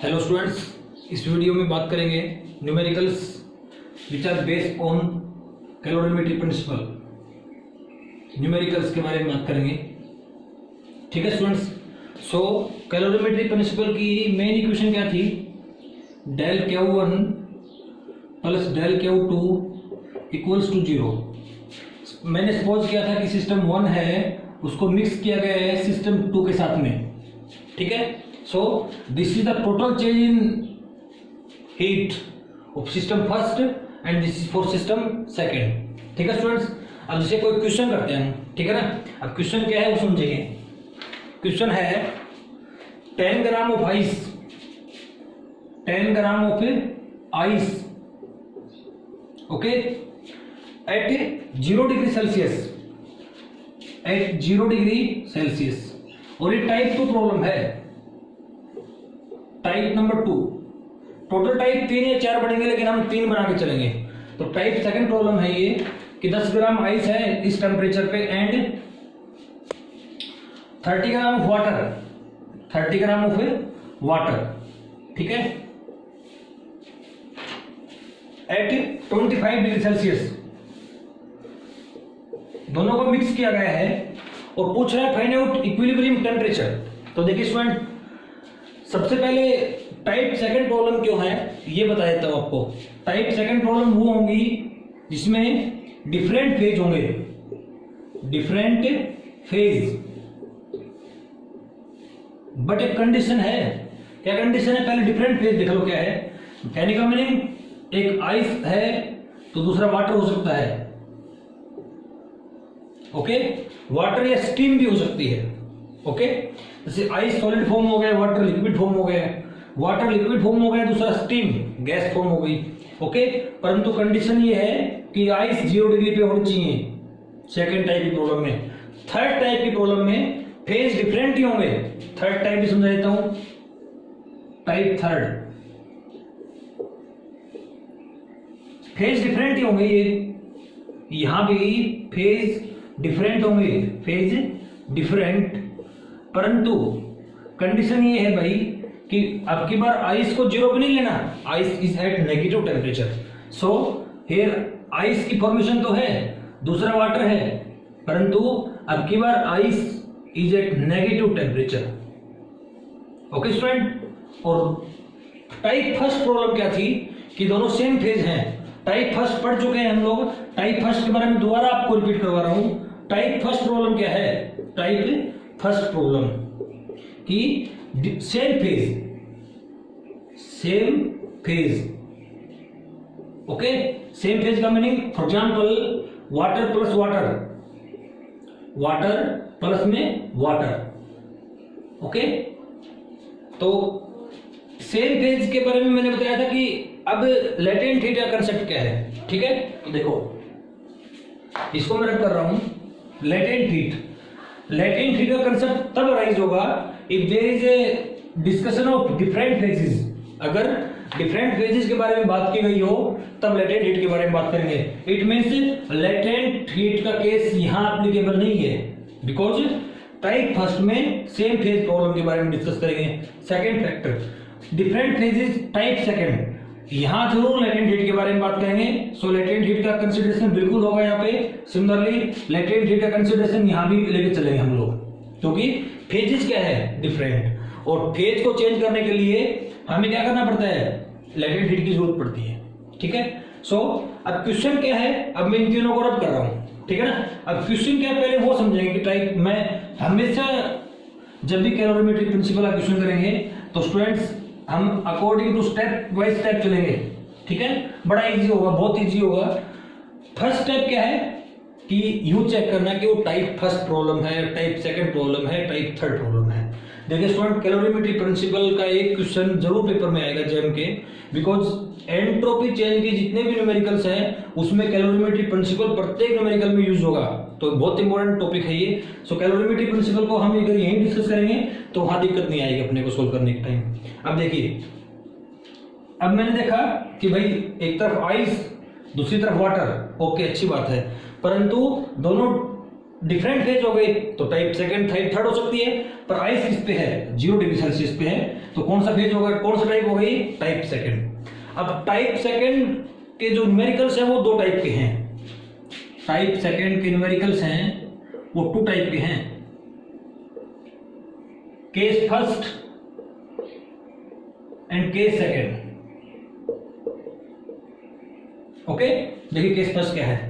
Hello students, इस video में बात करेंगे numericals which are based on calorimetry principle. Numericals के बारे में बात करेंगे। ठीक है स्टूडेंट्स, सो कैलोरीमेट्री प्रिंसिपल की मेन इक्वेशन क्या थी? Del Q1 plus del Q2 equals to 0। मैंने सपोज किया था कि सिस्टम 1 है, उसको मिक्स किया गया है सिस्टम 2 के साथ में। ठीक है, so this is the total change in heat of system first and this is for system second। ठीक है स्टूडेंट्स, अब जैसे कोई क्वेश्चन करते हैं हम, ठीक है ना। अब क्वेश्चन क्या है वो समझेंगे। क्वेश्चन है 10 gram of ice, 10 gram of ice, okay, at 0 degree Celsius, at 0 degree Celsius. और ये टाइप 2 प्रॉब्लम है, टाइप नंबर 2। टोटल टाइप 3 या 4 बनेंगे, लेकिन हम 3 बना के चलेंगे। तो टाइप सेकंड प्रॉब्लम है ये कि 10 ग्राम आइस है इस टेम्परेचर पे and 30 gram of water, 30 gram of water, ठीक है, एट 25 डिग्री सेल्सियस। दोनों को मिक्स किया गया है और पूछ रहा है फाइंड आउट इक्विलिब्रियम टेम्परेचर। तो देखिए स्टूडेंट, सबसे पहले टाइप सेकंड प्रॉब्लम क्यों है ये बता देता हूं आपको। टाइप सेकंड प्रॉब्लम वो होंगी जिसमें डिफरेंट फेज होंगे, डिफरेंट फेज, बट एक कंडीशन है। क्या कंडीशन है? पहले डिफरेंट फेज देख लो क्या है। कहने का मीनिंग, एक आइस है तो दूसरा वाटर हो सकता है, ओके, वाटर या स्टीम भी हो सकती है, ओके। जैसे आइस सॉलिड फॉर्म हो गया, वाटर लिक्विड फॉर्म हो गया, वाटर लिक्विड फॉर्म हो गया, दूसरा स्टीम गैस फॉर्म हो गई, ओके। परंतु कंडीशन ये है कि आइस 0 डिग्री पे होनी चाहिए सेकंड टाइप की प्रॉब्लम में। थर्ड टाइप की प्रॉब्लम में फेज डिफरेंट ही होंगे। थर्ड टाइप भी समझा देता हूं, टाइप थर्ड, फेज डिफरेंट ही होंगे। ये यहां भी फेज डिफरेंट होंगे, फेज डिफरेंट, परंतु कंडीशन ये है भाई कि अब की बार आइस को 0 पे नहीं लेना। Ice is at negative temperature, so here ice की फॉर्मेशन तो है, दूसरा वाटर है, परंतु अब की बार ice is at negative temperature, okay student. और टाइप फर्स्ट प्रॉब्लम क्या थी कि दोनों सेम फेज हैं। टाइप फर्स्ट पढ़ चुके हैं हम लोग, टाइप फर्स्ट के बारे में दोबारा आपको रिपीट करवा रहा हूं। टाइप फर्स्ट प्रॉब्लम क्या है? टाइप फर्स्ट प्रॉब्लम कि same phase, same phase, okay. Same phase का meaning, for example water plus water, water plus में वाटर, ओके। तो सेम फेज के बारे में मैंने बताया था कि अब लेटेंट हीट का कंसेप्ट क्या है, ठीक है। तो देखो, इसको मैं रख कर रहा हूं लेटेंट हीट। लेटेंट हीट का कंसेप्ट तब राइज होगा if there is a discussion of different phases. अगर डिफरेंट फेजेस के बारे में बात की गई हो तब लेटेंट हीट के बारे में बात करेंगे। इट मींस लेटेंट हीट का केस यहां एप्लीकेबल नहीं है, बिकॉज टाइप फर्स्ट में सेम फेज प्रॉब्लम के बारे में डिस्कस करेंगे। Second factor, different phases type second, यहां जरूर लेटेंट हीट के बारे में बात करेंगे। सो लेटेंट हीट का कंसीडरेशन बिल्कुल होगा यहाँ पे। सिमिलरली लेटेंट हीट का कंसीडरेशन यहां भी लेके चलेंगे हम लोग, क्योंकि फेजेस क्या है? डिफरेंट। और फेज को चेंज करने के लिए हमें क्या करना पड़ता है? लेटेंट हीट की जरूरत पड़ती है, ठीक है। सो अब क्वेश्चन क्या है? अब मैं इन तीनों को रब कर रहा हूं, ठीक है ना। अब क्वेश्चन क्या पहले वो समझेंगे कि टाइप में हमेशा जब भी कैलोरीमेट्री प्रिंसिपल का क्वेश्चन करेंगे तो स्टूडेंट्स हम according to step by step चलेंगे, ठीक है। बड़ा इजी होगा, बहुत इजी होगा। फर्स्ट स्टेप क्या है कि यू चेक करना कि वो टाइप फर्स्ट प्रॉब्लम है, टाइप सेकंड प्रॉब्लम है, टाइप थर्ड प्रॉब्लम है। देखिए स्टूडेंट, कैलोरीमेट्री प्रिंसिपल का एक क्वेश्चन जरूर पेपर में आएगा जेम के, बिकॉज एंट्रोपी चेंज के जितने भी न्यूमेरिकल्स हैं उसमें कैलोरीमेट्री प्रिंसिपल प्रत्येक न्यूमेरिकल में यूज होगा। तो बहुत इंपॉर्टेंट टॉपिक है ये। सो कैलोरीमेट्री प्रिंसिपल को हम अगर यहीं डिस्कस करेंगे तो वहां दिक्कत नहीं आएगी अपने को सोल्व करने के टाइम। अब देखिए, अब मैंने देखा कि भाई एक तरफ आइस दूसरी तरफ वाटर, ओके, अच्छी बात है, परंतु दोनों डिफरेंट फेज हो गए तो टाइप सेकंड टाइप थर्ड हो सकती है, पर आइस किस पे है 0 डिग्री सेल्सियस पे है, तो कौन सा फेज होगा, कौन सा टाइप हो गई, टाइप सेकंड। अब टाइप सेकंड के जो न्यूमेरिकल्स हैं वो 2 टाइप के हैं। टाइप सेकंड के न्यूमेरिकल्स हैं वो 2 टाइप के हैं, case first and case second. Okay, देखिए केस फर्स्ट क्या है।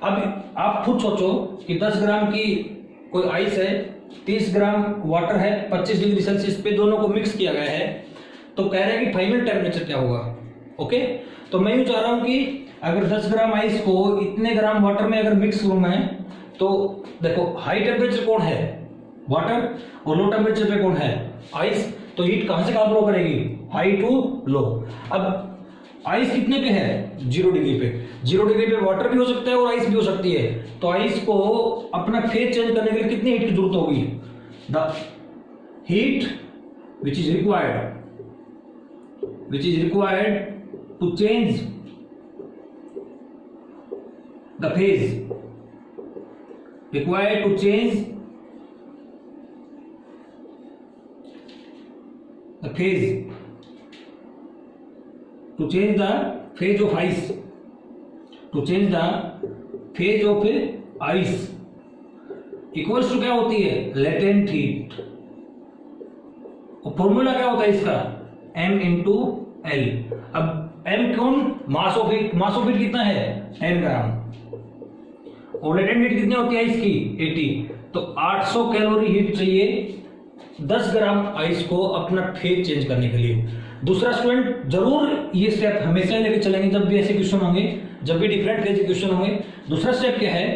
अब आप खुद सोचो कि 10 ग्राम की कोई आइस है, 30 ग्राम वाटर है, 25 डिग्री सेल्सियस पे दोनों को मिक्स किया गया है, तो कह रहे हैं कि फाइनल टेम्परेचर क्या होगा। ओके, तो मैं यूं चाह रहा हूं कि अगर 10 ग्राम आइस को इतने ग्राम वाटर में अगर मिक्स करूं मैं, तो देखो हाई टेम्परेचर कौन है, वाटर, और लो टेम्परेचर पे कौन है, आइस। तो हीट कहां से कहां फ्लो करेगी, हाई टू लो। अब आइस कितने पे है, 0 डिग्री पे। 0 डिग्री पे वाटर भी हो सकता है और आइस भी हो सकती है, तो आइस को अपना फेज चेंज करने के लिए कितनी हीट की जरूरत होगी, the heat which is required to change the phase, required to change the phase, to change the phase of ice, to change the phase of ice equals to क्या होती है, latent heat। और formula क्या होता है इसका, m into L। अब m कौन, मास ऑफ हीट कितना है 10 ग्राम, और लेटेंट हीट कितनी होती है इसकी 80, तो 800 कैलोरी हीट चाहिए 10 ग्राम आइस को अपना फेज चेंज करने के लिए। दूसरा स्टूडेंट जरूर ये स्टेप हमेशा लेके चलेंगे जब भी ऐसे क्वेश्चन होंगे, जब भी डिफरेंट फेज के क्वेश्चन होंगे। दूसरा स्टेप क्या है,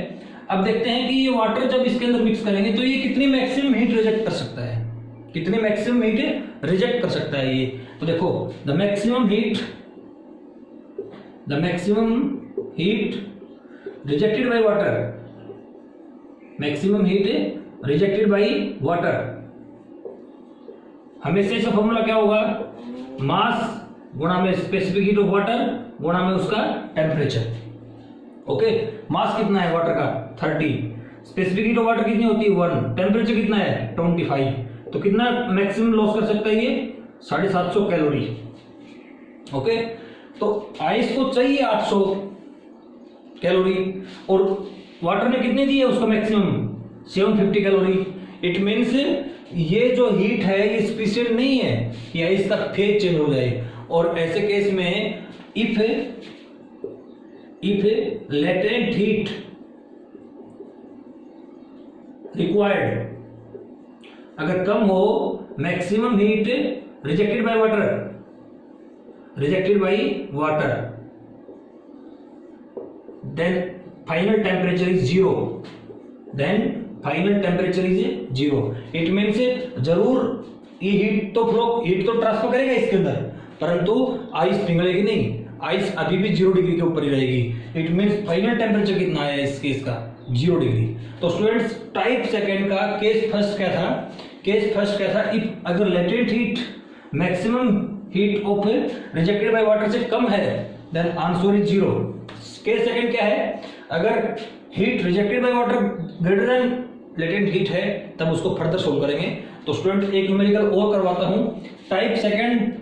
अब देखते हैं कि ये वाटर जब इसके अंदर मिक्स करेंगे तो ये कितनी मैक्सिमम हीट रिजेक्ट कर सकता है, कितनी मैक्सिमम हीट रिजेक्ट कर सकता है ये। तो देखो the maximum heat rejected by water, maximum heat rejected by water, हमेशा इसका फॉर्मूला क्या होगा, मास गुणा में स्पेसिफिक हीट ऑफ वाटर गुणा में उसका टेम्परेचर। ओके, मास कितना है वाटर का 30, स्पेसिफिक हीट ऑफ वाटर कितनी होती है 1, टेम्परेचर कितना है 25, तो कितना मैक्सिमम लॉस कर सकता है ये 750 कैलोरी। ओके, तो आइस को चाहिए 800 कैलोरी और वाटर ने कितने दिए उसको मैक्सिमम 750 कैलोरी। इट मीन्स ये जो हीट है ये स्पेशल नहीं है कि आइस का फेज चेंज हो जाए, और ऐसे केस में इफ लेटेंट हीट रिक्वायर्ड अगर कम हो, maximum heat rejected by water, then final temperature is 0, final temperature is 0। It means जरूर ये हीट तो ट्रांसफर करेगा इसके अंदर, परंतु आइस पिघलेगी नहीं, आइस अभी भी 0 डिग्री के ऊपर ही रहेगी। इट मीन्स फाइनल टेम्परेचर कितना है इस केस का 0 डिग्री। तो स्टूडेंट्स टाइप सेकंड का केस फर्स्ट क्या था, इफ अगर latent heat maximum heat of rejected by water से कम है then answer is 0। Case second क्या है, अगर heat rejected by water greater than latent heat है तब उसको फर्दर सोल्व करेंगे। तो स्टूडेंट एक न्यूमेरिकल और करवाता हूं, टाइप सेकंड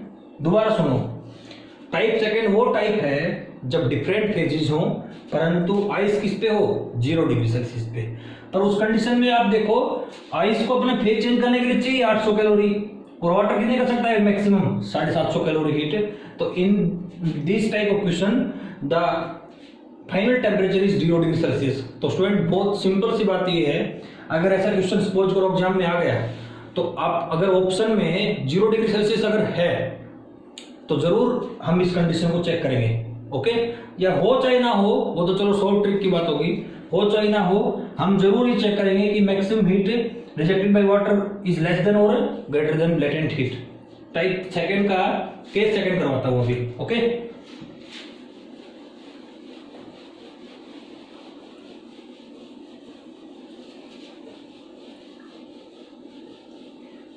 दोबारा सुनो, टाइप सेकंड वो टाइप है जब डिफरेंट फेजेस हो परंतु आइस किस पे हो 0 डिग्री सेल्सियस पे। पर उस कंडीशन में आप देखो आइस को अपना फेज चेंज करने के लिए चाहिए 800 कैलोरी और वाटर कितने कर सकता है मैक्सिमम 750 कैलोरी हीट। तो in this type of question the final temperature is 0 degree Celsius. तो स्टूडेंट बहुत सिंपल सी बात ये है, अगर ऐसा क्वेश्चन सपोज करो एग्जाम में आ गया तो आप अगर ऑप्शन में 0 डिग्री सेल्सियस अगर है तो जरूर हम इस कंडीशन को चेक करेंगे। ओके, या हो चाहे ना हो वो तो चलो शॉर्ट ट्रिक की बात होगी, हो चाहे ना हो हम जरूर ये चेक करेंगे कि maximum heat rejected by water is less than और greater than latent heat. Type second का केस सेकंड करवाता हूं अभी। ओके,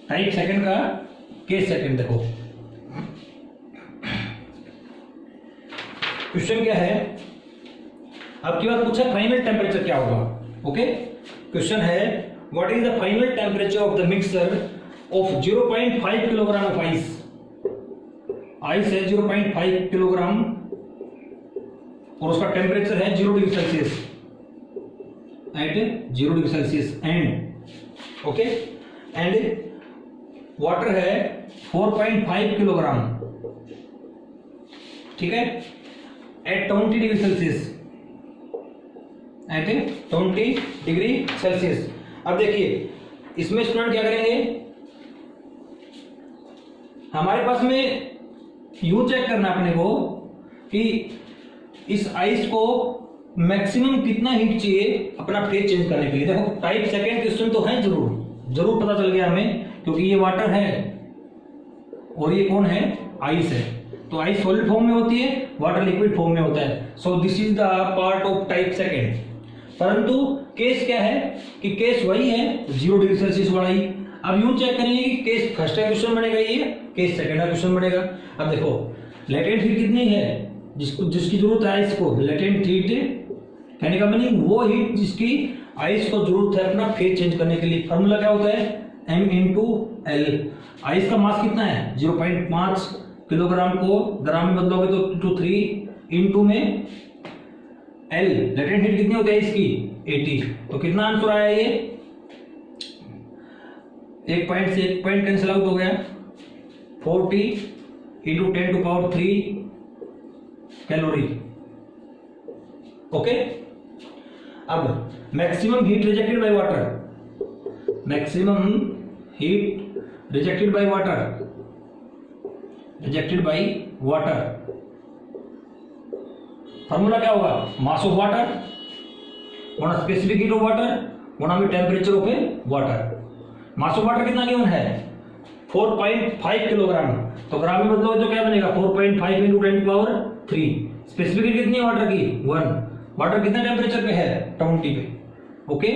टाइप सेकंड का केस सेकंड देखो, क्वेश्चन क्या है, आपकी बात पूछा फाइनल टेम्परेचर क्या होगा। ओके, क्वेश्चन है what is the final temperature of the mixture of 0.5 kilogram of ice. Ice है 0.5 किलोग्राम और उसका टेम्परेचर है 0 degree Celsius, at 0 degree Celsius and okay, and water है 4.5 किलोग्राम, ठीक है, at 20 degree Celsius, at 20 degree Celsius. अब देखिए इसमें स्टूडेंट क्या करेंगे, हमारे पास में यूं चेक करना अपने को कि इस आइस को मैक्सिमम कितना हीट चाहिए अपना फेज चेंज करने के लिए। देखो टाइप सेकेंड क्वेश्चन तो है, जरूर पता चल गया हमें, क्योंकि ये वाटर है और ये कौन है, आइस है। तो आइस सॉलिड फॉर्म में होती है, वाटर लिक्विड फॉर्म में होता है। So this is the part of type second. परंतु केस क्या है कि केस वही है 0 डिग्री सेल्सियस वाला ही। अब यूं चेक करेंगे कि केस फर्स्ट का क्वेश्चन बनेगा ये, केस सेकेंड का क्वेश्चन बनेगा। अब देखो लेटेंट हीट कितनी है, जिसकी जरूरत है आइस को, लेटेंट हीट कहने का मीनिंग वो हीट जिसकी आइस को जरूरत है अपना फेज चेंज करने के लिए। फॉर्मूला क्या होता है, m इंटू एल। आइस का मास कितना है 0.5 किलोग्राम को ग्राम में बदलोगे तो 3 इंटू में एल, लेटेंट हीट कितनी होती है इसकी 80। तो कितना आंसर आया ये, एक पॉइंट से एक पॉइंट कैंसिल आउट हो गया, 40 into 10 to power 3 calorie. Okay, अब maximum heat rejected by water, maximum heat rejected by water, rejected by water, formula क्या होगा, मास ऑफ वाटर गुणा स्पेसिफिक हीट ऑफ वाटर गुणा में temperature of a water. Mass of water कितना given है 4.5 kilogram, तो ग्राम में बदलो तो क्या बनेगा 4.5 into 10 to power 3। Specific heat कितनी है वाटर की 1। वाटर कितना टेम्परेचर पे है 20 पे। ओके,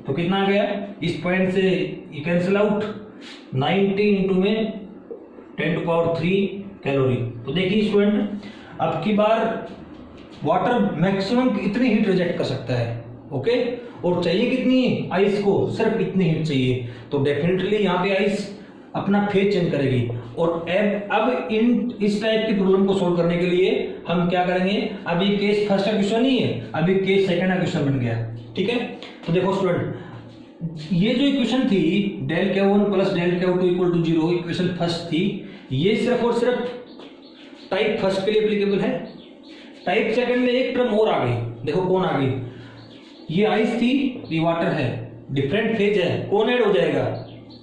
तो कितना आ गया, इस पॉइंट से ये कैंसिल आउट, 90 इंटू में 10 टू पावर 3 कैलोरी। तो देखिए स्टूडेंट अब की बार वाटर मैक्सिमम इतनी हीट रिजेक्ट कर सकता है। ओके, और चाहिए कितनी आइस को, सिर्फ इतनी हीट चाहिए। तो डेफिनेटली यहाँ पे आइस अपना फेज चेंज करेगी। और अब इस टाइप की प्रॉब्लम को सोल्व करने के लिए हम क्या करेंगे, अभी केस फर्स्ट का क्वेश्चन नहीं है, अभी केस सेकंड का क्वेश्चन बन गया। ठीक है, तो देखो स्टूडेंट ये जो इक्वेशन थी del Q1 plus del Q2 equal to 0, equation first थी, ये सिर्फ और सिर्फ टाइप फर्स्ट के लिए एप्लीकेबल है। टाइप सेकंड में एक टर्म और आ गई, देखो कौन आ गई, ये आइस थी, ये वाटर है, डिफरेंट फेज है, कौन ऐड हो जाएगा,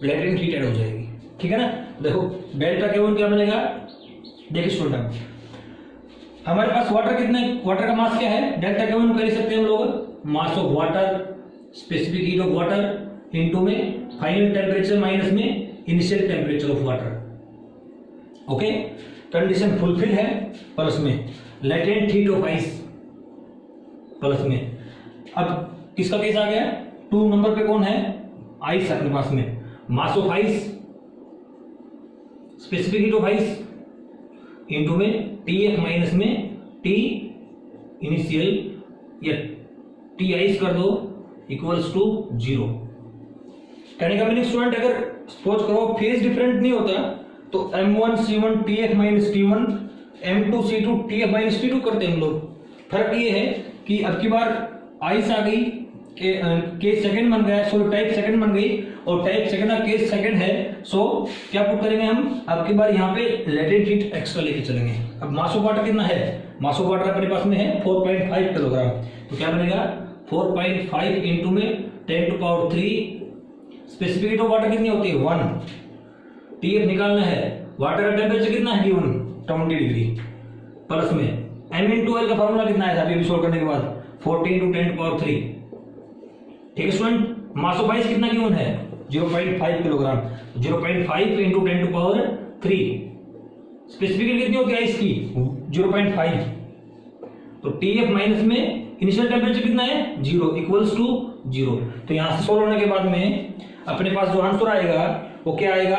लेटेंट हीट ऐड हो जाएगी। ठीक है ना, देखो डेल्टा Q1 क्या बनेगा, देखिए स्टूडेंट हमारे पास वाटर कितने, वाटर का मास क्या है, डेल्टा Q1 कर सकते हैं हम लोग, मास of water specific heat of water into में फाइनल टेम्परेचर माइनस में initial temperature of water. Okay, condition fulfil है, प्लस में latent heat of ice plus में। अब किसका केस आ गया, 2 नंबर पे कौन है, आइस अपने पास में, मास of ice specific heat of ice into में TF माइनस में T इनिशियल या T आइस कर दो इक्वल्स टू 0। कहने का मीनिंग स्टूडेंट अगर सपोज करो फेज डिफरेंट नहीं होता तो M1C1 TF minus T1 M2C2 TF minus T2 करते हैं हम लोग। फर्क ये है कि अब की बार आइस आ गई, केस सेकंड बन गया, सो टाइप सेकंड बन गई, और टाइप सेकंड का केस सेकंड है, सो क्या पुट करेंगे हम, अब की बार यहाँ पे लेटेंट हीट एक्स्ट्रा लेके चलेंगे। अब मास ऑफ वाटर कितना है, मास ऑफ वाटर अपने पास में है 4.5 किलोग्राम, तो क्या बनेगा 4.5 इंटू में 10 to power 3, specific heat of water कितनी होती है 1, TF निकालना है, वाटर का टेम्परेचर कितना है गिवन 20 डिग्री, प्लस में M इंटू एल का फॉर्मूला कितना है अभी सोल्व करने के बाद 40 इंटू 10 टू पावर 3। ठीक है स्टूडेंट, मास ऑफ आइस कितना गिवन है 0.5 kilogram, 0.5 into 10 to power 3, specific heat कितनी होती है आइस की 0.5, तो TF माइनस में इनिशियल टेम्परेचर कितना है 0 इक्वल्स टू 0। तो यहां से सोल्व होने के बाद में अपने पास जो आंसर आएगा वो क्या आएगा,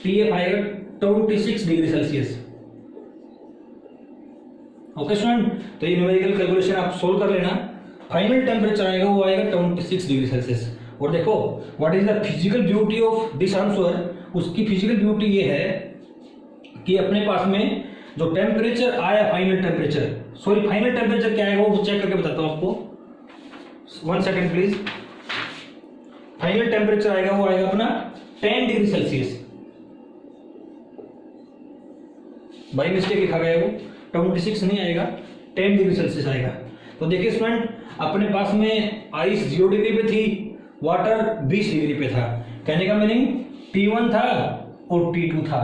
TF आएगा 26 डिग्री सेल्सियस। ओके स्टूडेंट, तो ये न्यूमेरिकल कैलकुलेशन आप सोल्व कर लेना, फाइनल टेम्परेचर आएगा वो आएगा 26 डिग्री सेल्सियस। और देखो what is the physical beauty of this answer, उसकी फिजिकल ब्यूटी ये है कि अपने पास में जो टेम्परेचर आया, फाइनल टेम्परेचर क्या आएगा वो चेक करके बताता हूं आपको, 1 सेकेंड प्लीज। फाइनल टेम्परेचर आएगा वो आएगा अपना 10 डिग्री सेल्सियस, बाई मिस्टेक लिखा गया है वो, 26 नहीं आएगा, 10 डिग्री सेल्सियस आएगा। तो देखिए स्टूडेंट, अपने पास में आइस 0 डिग्री पे थी, वाटर 20 डिग्री पे था। कहने का मीनिंग T1 था और T2 था।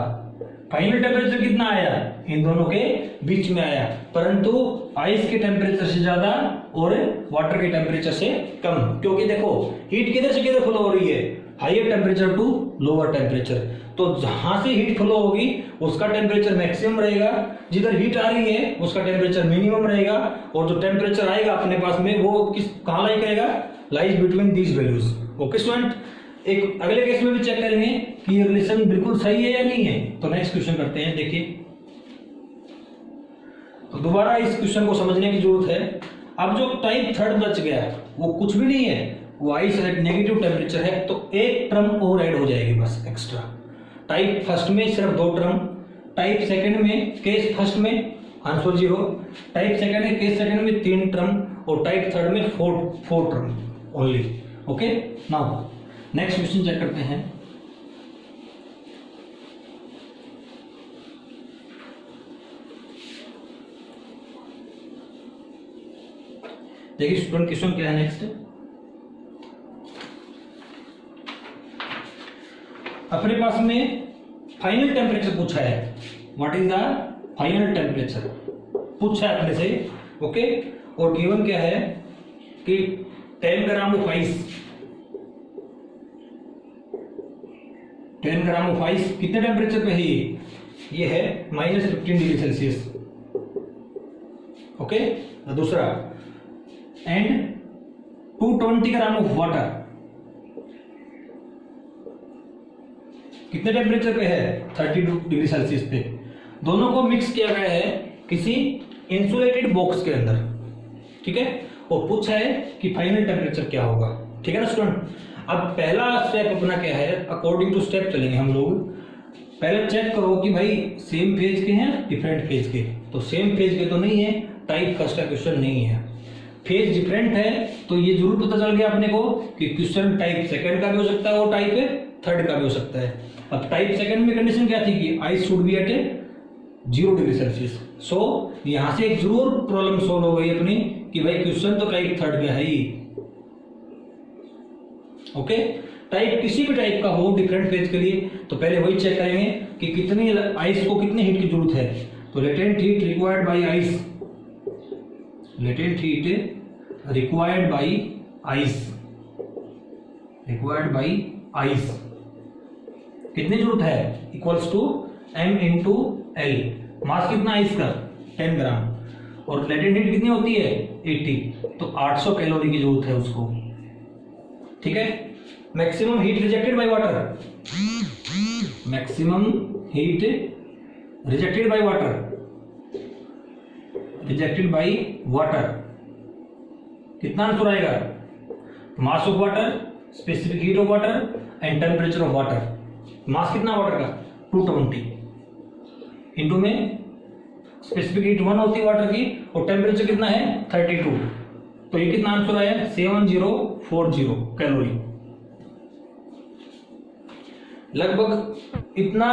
फाइनल टेम्परेचर कितना आया, इन दोनों के बीच में आया, परंतु आइस के टेम्परेचर से ज्यादा और वाटर के टेम्परेचर से कम। क्योंकि देखो हीट किधर से किधर फ्लो हो रही है, higher temperature to lower temperature. तो जहां से हीट फ्लो होगी उसका टेम्परेचर मैक्सिमम रहेगा, जिधर हीट आ रही है उसका टेम्परेचर मिनिमम रहेगा, और जो टेम्परेचर आएगा अपने पास में वो कहां लाई करेगा, lies between these values. Okay student, एक अगले केस में भी चेक करेंगे कि ये रिलेशन बिल्कुल सही है या नहीं है। तो नेक्स्ट क्वेश्चन करते हैं। देखिए, तो दोबारा इस क्वेश्चन को समझने की जरूरत है। अब जो टाइप थर्ड बच गया वो कुछ भी नहीं है, वो आइस एट नेगेटिव टेम्परेचर है, तो एक टर्म और ऐड हो जाएगी बस एक्स्ट्रा। टाइप फर्स्ट में सिर्फ 2 टर्म, टाइप सेकंड में केस फर्स्ट में आंसर 0, टाइप सेकंड में केस सेकंड में 3 टर्म, और टाइप थर्ड में 4 term only. Okay, now next question check करते हैं। देखिए स्टूडेंट, क्वेश्चन क्या है नेक्स्ट। अपने पास में फाइनल टेम्परेचर पूछा है, what is the final temperature पूछा है अपने से। ओके, और गिवन क्या है कि 10 gram of ice, 10 gram of ice कितने टेम्परेचर पे है, ये है -15 डिग्री सेल्सियस। ओके, दूसरा, एंड 220 ग्राम ऑफ वाटर कितने टेम्परेचर पे है, 32 डिग्री सेल्सियस पे। दोनों को मिक्स किया गया है किसी इंसुलेटेड बॉक्स के अंदर, ठीक है, और पूछा है कि फाइनल टेम्परेचर क्या होगा। ठीक है ना स्टूडेंट। अब पहला स्टेप अपना क्या है, अकॉर्डिंग टू स्टेप चलेंगे हम लोग। पहले चेक करो कि भाई सेम फेज के हैं डिफरेंट फेज के, तो सेम फेज के तो नहीं है, टाइप फर्स्ट का क्वेश्चन नहीं है। फेज डिफरेंट है तो ये जरूर पता चल गया अपने को कि क्वेश्चन टाइप सेकंड का भी हो सकता है और टाइप थर्ड का भी हो सकता है। अब टाइप सेकंड में कंडीशन क्या थी कि ice should be at 0 degree Celsius. So यहां से एक जरूर प्रॉब्लम सोल्व हो गई अपनी कि भाई क्वेश्चन तो टाइप थर्ड का है ही। ओके, टाइप किसी भी टाइप का हो डिफरेंट फेज के लिए, तो पहले वही चेक करेंगे कि कितनी आइस को कितनी हीट की जरूरत है। तो latent heat required by ice, latent heat required by ice, required by ice कितनी जरूरत है, equals to m into L. Mass कितना आइस का, 10 ग्राम, और लेटेंट हीट कितनी होती है 80, तो 800 कैलोरी की जरूरत है उसको। ठीक है, maximum heat rejected by water, maximum heat rejected by water, rejected by water कितना आंसर आएगा, mass of water, specific heat of water and temperature of water. Mass कितना वाटर का 220, इंटू में स्पेसिफिक हीट 1 होती है वाटर की और temperature कितना है 32, तो ये कितना आंसर आया 7040 कैलोरी। लगभग इतना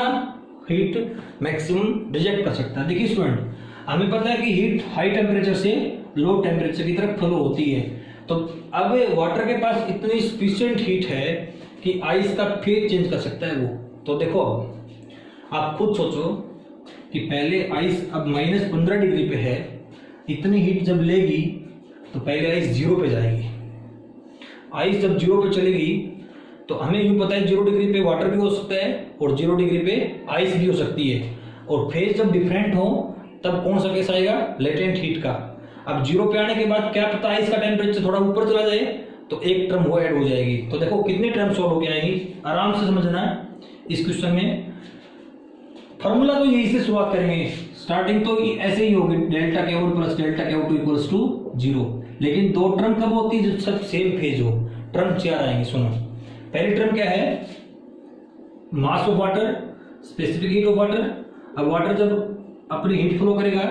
हीट मैक्सिमम रिजेक्ट कर सकता है। देखिए स्टूडेंट, हमें पता है कि हीट हाई टेम्परेचर से लो टेम्परेचर की तरफ फ्लो होती है, तो अब वाटर के पास इतनी सफिशिएंट हीट है कि आइस का फेज चेंज कर सकता है वो। तो देखो आप खुद सोचो कि पहले आइस अब -15 डिग्री पे है, इतनी हीट जब लेगी तो पहले आइस 0 पे जाएगी। आइस जब 0 पे चलेगी तो हमें यूं पता है 0 डिग्री पे वाटर भी हो सकता है और 0 डिग्री पे आइस भी हो सकती है, और फेज जब डिफरेंट हो तब कौन सा केस आएगा, लेटेंट हीट का। अब 0 पे आने के बाद क्या पता आइस का टेम्परेचर थोड़ा ऊपर चला जाए तो एक टर्म वो ऐड हो जाएगी। तो देखो कितनी टर्म सॉल्व होके आएंगी, आराम से समझना इस क्वेश्चन में। फॉर्मूला तो यही से शुरुआत करेंगे, स्टार्टिंग तो ऐसे ही होगी, डेल्टा के वन प्लस डेल्टा के टू इक्वल्स टू 0। लेकिन दो टर्म कब होती है? जब सब सेम फेज हो। टर्म 4 आएंगे, सुनो। पहली टर्म क्या है? मास of water, specific heat of water. अब वाटर जब अपनी हीट फ्लो करेगा,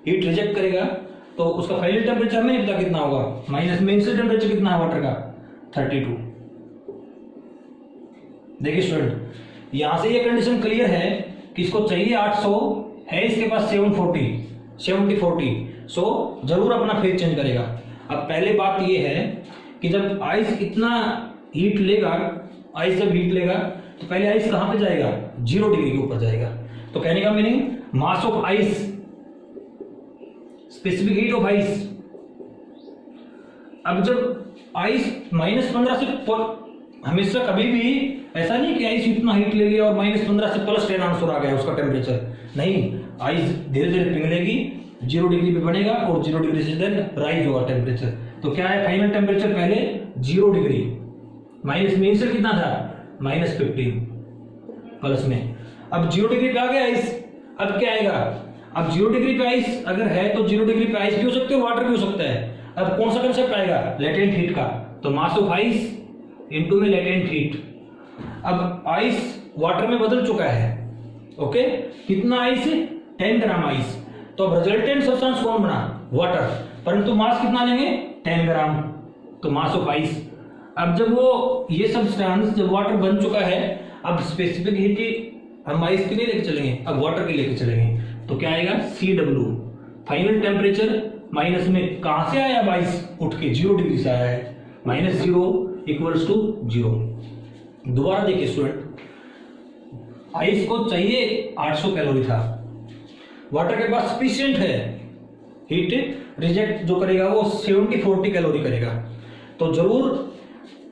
हीट रिजेक्ट करेगा, तो उसका फाइनल टेम्परेचर हमें नहीं पता कितना होगा, माइनस में इनिशियल टेम्परेचर कितना है वाटर का? 32। देखिए स्टूडेंट, यहां से ये कंडीशन क्लियर है कि इसको चाहिए 800, है इसके पास 70-40, सो जरूर अपना फेज चेंज करेगा। अब पहले बात ये है कि जब आइस इतना हीट लेगा, आइस जब हीट लेगा तो पहले आइस कहां पे जाएगा? 0 डिग्री के ऊपर जाएगा। तो कहने का meaning mass of ice, specific heat of ice. अब जब आइस -15 से हमेशा कभी भी ऐसा नहीं कि आइस इतना हीट ले लिया और -15 से +10 आंसर आ गया उसका टेम्परेचर, नहीं। आइस धीरे धीरे पिघलेगी, 0 डिग्री पे बनेगा और 0 डिग्री से देन राइज होगा टेम्परेचर। तो क्या है फाइनल टेम्परेचर? पहले 0 डिग्री, माइनस में इनिशियल कितना था? -15, प्लस में। अब 0 डिग्री पे आ गया आइस, अब क्या आएगा? अब 0 डिग्री पे आइस अगर है तो 0 डिग्री पे आइस भी हो सकते हो, वाटर भी हो सकता है। अब कौन सा कंसेप्ट आएगा? लेटेंट हीट का। तो मास ऑफ आइस इनटू में लेटेंट हीट। अब आइस वाटर में बदल चुका है, ओके। कितना आइस? 10 gram ice. तो अब रिजल्टेंट सब्सटेंस कौन बना? वाटर। परंतु मास कितना लेंगे? 10 ग्राम। तो मास ऑफ आइस। अब जब वो ये सब्सटेंस जब वाटर बन चुका है, अब स्पेसिफिक हीट हम आइस के लिए लेके चलेंगे, अब वाटर के लेके चलेंगे। तो क्या आएगा? CW। फाइनल टेम्परेचर माइनस में कहां से आया? अब आइस उठ के 0 डिग्री से आया है, -0 इक्वल्स टू 0। दोबारा देखिए स्टूडेंट, आइस को चाहिए 800 कैलोरी था, वाटर के पास सफिशिएंट है, हीट रिजेक्ट जो करेगा वो 70-40 कैलोरी करेगा। तो जरूर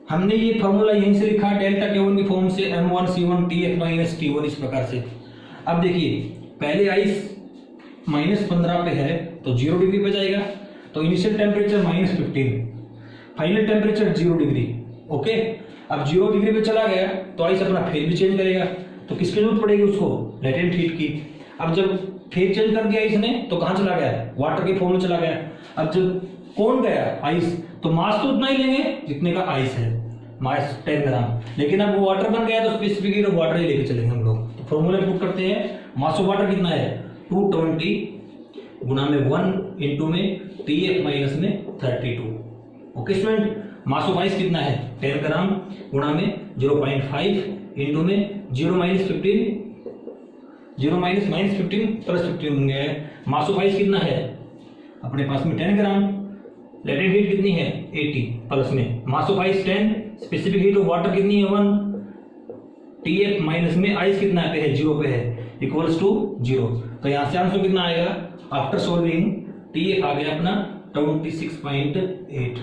हमने ये फॉर्मूला यहीं से लिखा, डेल्टा K1 की फॉर्म से M1C1 TF - T1 इस प्रकार से। अब देखिए पहले आइस -15 पे है तो 0 डिग्री पे जाएगा, तो initial temperature -15, final temperature 0 degree, okay. अब 0 डिग्री पे चला गया तो आइस अपना फेज भी चेंज करेगा, तो किसकी जरूरत पड़ेगी उसको? लेटेंट हीट की। अब जब फेज चेंज कर दिया आइस ने तो कहां चला गया? वाटर के फॉर्म में चला गया। अब जब कौन गया? आइस। तो मास तो उतना ही लेंगे जितने का आइस है, मास 10 ग्राम। लेकिन अब वो वाटर बन गया तो स्पेसिफिक हीट ऑफ वाटर ही लेके चलेंगे हम लोग। तो फॉर्मूला पुट करते हैं, मास ऑफ वाटर कितना है? 220 गुणा में 1 इंटू में TF माइनस में 32, okay student. Mass of ice कितना है? 10 ग्राम गुणा में 0.5 इंटू में 0 - 15, 0 - -15 प्लस 15 बन गया है। मास ऑफ आइस कितना है अपने पास में? 10 ग्राम। लेटेंट हीट कितनी है? 80 प्लस में मास of ice 10, specific heat of water कितनी है? 1, TF माइनस में आइस कितना है? 0 पे है, इक्वल्स टू 0। तो यहां से आंसर कितना आएगा? आफ्टर सॉल्विंग TF आ गया अपना 26.8।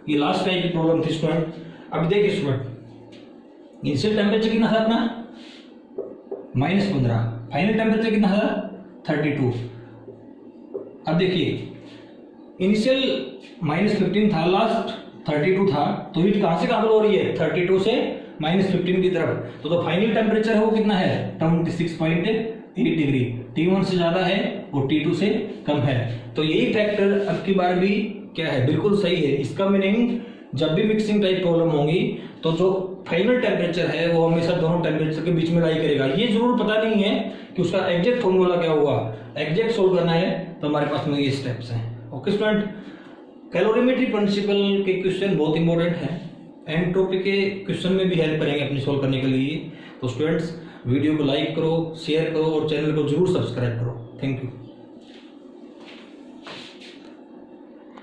ये लास्ट टाइप की प्रॉब्लम थी स्टूडेंट। अब देखिए स्टूडेंट, इनिशियल टेम्परेचर कितना था अपना? -15, फाइनल टेम्परेचर कितना था? 32। अब देखिए इनिशियल -15 था, लास्ट 32 था, तो हीट कहां से कहां हो रही है? 32 से -15 की तरफ। तो फाइनल टेम्परेचर है वो कितना है? 26.8 डिग्री। T1 से ज्यादा है और T2 से कम है। तो यही फैक्टर अब की बार भी क्या है? बिल्कुल सही है। इसका मीनिंग जब भी मिक्सिंग टाइप प्रॉब्लम होगी तो जो फाइनल टेम्परेचर है वो हमेशा दोनों टेम्परेचर के बीच में लाई करेगा। ये जरूर पता नहीं है कि उसका एग्जैक्ट फॉर्मूला क्या होगा। एग्जैक्ट सोल्व करना है तो हमारे पास में ये स्टेप्स हैं, ओके स्टूडेंट। कैलोरीमेट्री प्रिंसिपल के क्वेश्चन बहुत इंपॉर्टेंट है, एंट्रोपी के क्वेश्चन में भी हेल्प करेंगे अपनी सोल्व करने के लिए। तो स्टूडेंट्स वीडियो को लाइक करो, शेयर करो और चैनल को जरूर सब्सक्राइब करो। Thank you.